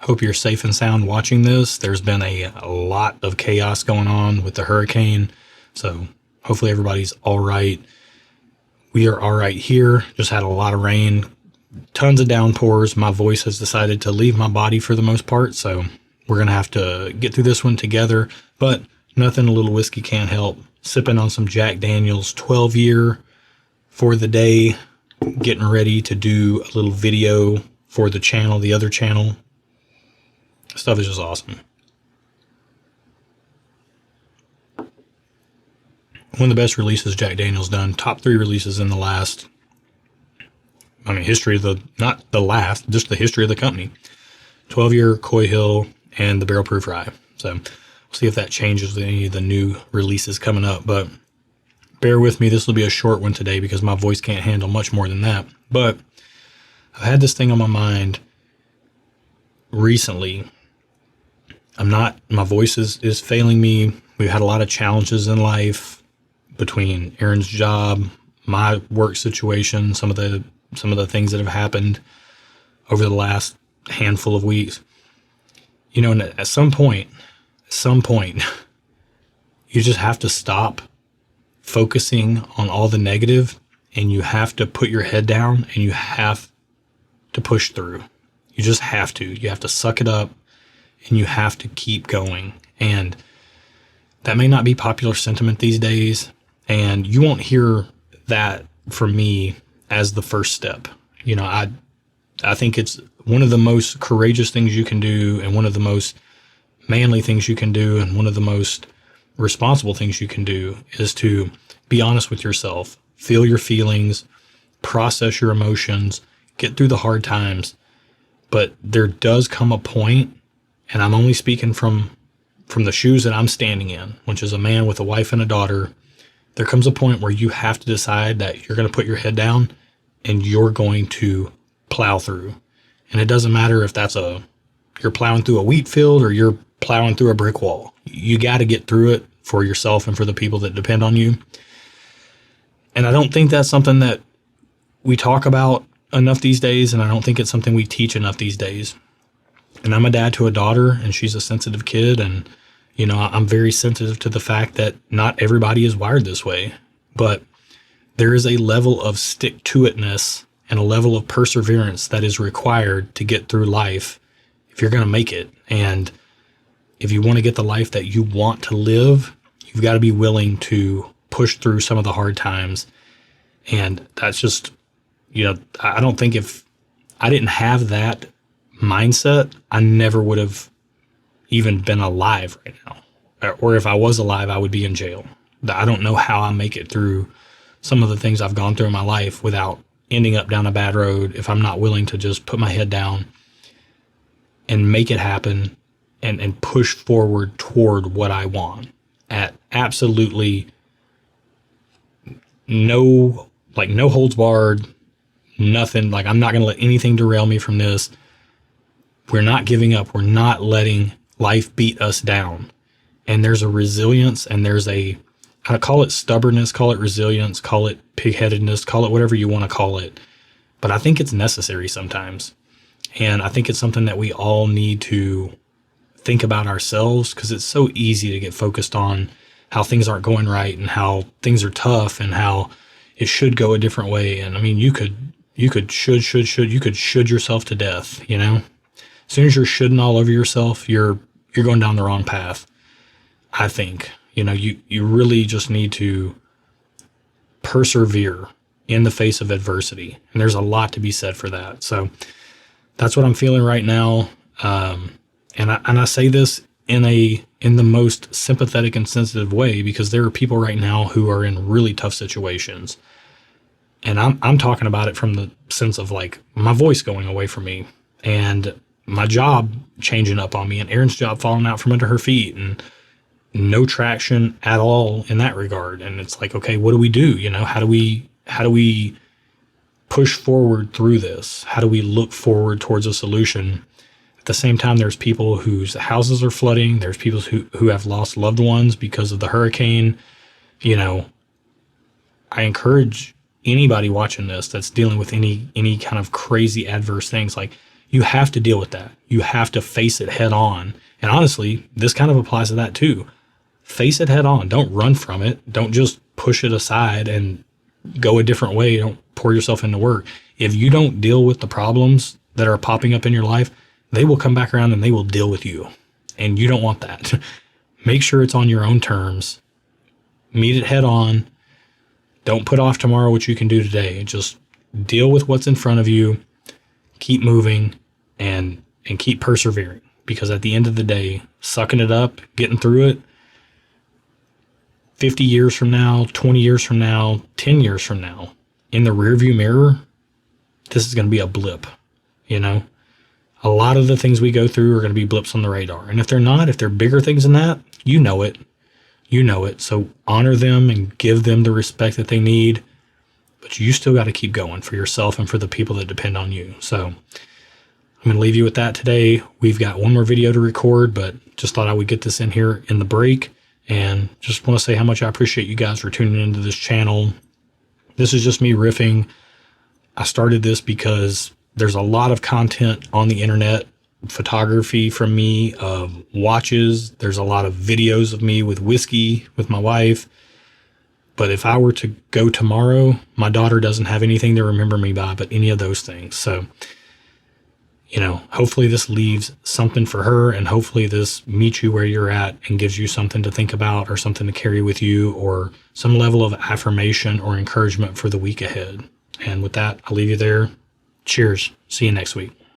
Hope you're safe and sound watching this. There's been a lot of chaos going on with the hurricane, so hopefully everybody's all right. We are all right here. Just had a lot of rain, tons of downpours. My voice has decided to leave my body for the most part, so we're going to have to get through this one together, but nothing a little whiskey can't help. Sipping on some Jack Daniel's 12-year for the day, getting ready to do a little video for the channel, the other channel. Stuff is just awesome. One of the best releases Jack Daniel's done. Top 3 releases in the last, history of the, not the last, just the history of the company. 12-year Coy Hill and the Barrel Proof Rye. So we'll see if that changes with any of the new releases coming up. But bear with me. This will be a short one today because my voice can't handle much more than that. But I've had this thing on my mind recently. My voice is failing me. We've had a lot of challenges in life between Aaron's job, my work situation, some of the things that have happened over the last handful of weeks. You know, and at some point, you just have to stop focusing on all the negative, and you have to put your head down and you have to push through. You just have to. You have to suck it up. And you have to keep going. And that may not be popular sentiment these days. And you won't hear that from me as the first step. You know, I think it's one of the most courageous things you can do, and one of the most manly things you can do, and one of the most responsible things you can do is to be honest with yourself, feel your feelings, process your emotions, get through the hard times. But there does come a point, and I'm only speaking from the shoes that I'm standing in, which is a man with a wife and a daughter. There comes a point where you have to decide that you're going to put your head down and you're going to plow through. And it doesn't matter if you're plowing through a wheat field or you're plowing through a brick wall. You got to get through it for yourself and for the people that depend on you. And I don't think that's something that we talk about enough these days, and I don't think it's something we teach enough these days. And I'm a dad to a daughter, and she's a sensitive kid, and you know, I'm very sensitive to the fact that not everybody is wired this way, but there is a level of stick-to-itness and a level of perseverance that is required to get through life if you're going to make it. And if you want to get the life that you want to live, you've got to be willing to push through some of the hard times. And that's just, you know, I don't think if I didn't have that mindset, I never would have even been alive right now. Or if I was alive, I would be in jail. I don't know how I make it through some of the things I've gone through in my life without ending up down a bad road if I'm not willing to just put my head down and make it happen and push forward toward what I want at absolutely no holds barred, nothing. Like, I'm not going to let anything derail me from this. We're not giving up. We're not letting life beat us down. And there's a resilience, and I call it stubbornness, call it resilience, call it pigheadedness, call it whatever you want to call it. But I think it's necessary sometimes. And I think it's something that we all need to think about ourselves, because it's so easy to get focused on how things aren't going right and how things are tough and how it should go a different way. And I mean, you could should yourself to death, you know? As soon as you're shoulding all over yourself, you're going down the wrong path. I think, you know, you really just need to persevere in the face of adversity. And there's a lot to be said for that. So that's what I'm feeling right now. And I say this in the most sympathetic and sensitive way, because there are people right now who are in really tough situations. And I'm talking about it from the sense of like my voice going away from me and my job changing up on me and Erin's job falling out from under her feet and no traction at all in that regard. And it's like, okay, what do we do? You know, how do we push forward through this? How do we look forward towards a solution? At the same time, there's people whose houses are flooding. There's people who have lost loved ones because of the hurricane. You know, I encourage anybody watching this that's dealing with any kind of crazy adverse things, like, You have to deal with that. You have to face it head on. And honestly, this kind of applies to that too. Face it head on. Don't run from it. Don't just push it aside and go a different way. Don't pour yourself into work. If you don't deal with the problems that are popping up in your life, they will come back around and they will deal with you. And you don't want that. Make sure it's on your own terms. Meet it head on. Don't put off tomorrow what you can do today. Just deal with what's in front of you. Keep moving and keep persevering. Because at the end of the day, sucking it up, getting through it, 50 years from now, 20 years from now, 10 years from now, in the rearview mirror, this is going to be a blip, you know? A lot of the things we go through are going to be blips on the radar. And if they're not, if they're bigger things than that, you know it. You know it. So honor them and give them the respect that they need. But you still got to keep going for yourself and for the people that depend on you. So I'm going to leave you with that today. We've got one more video to record, but just thought I would get this in here in the break. And just want to say how much I appreciate you guys for tuning into this channel. This is just me riffing. I started this because there's a lot of content on the internet, photography from me of watches. There's a lot of videos of me with whiskey with my wife. But if I were to go tomorrow, my daughter doesn't have anything to remember me by but any of those things. So, you know, hopefully this leaves something for her, and hopefully this meets you where you're at and gives you something to think about or something to carry with you or some level of affirmation or encouragement for the week ahead. And with that, I'll leave you there. Cheers. See you next week.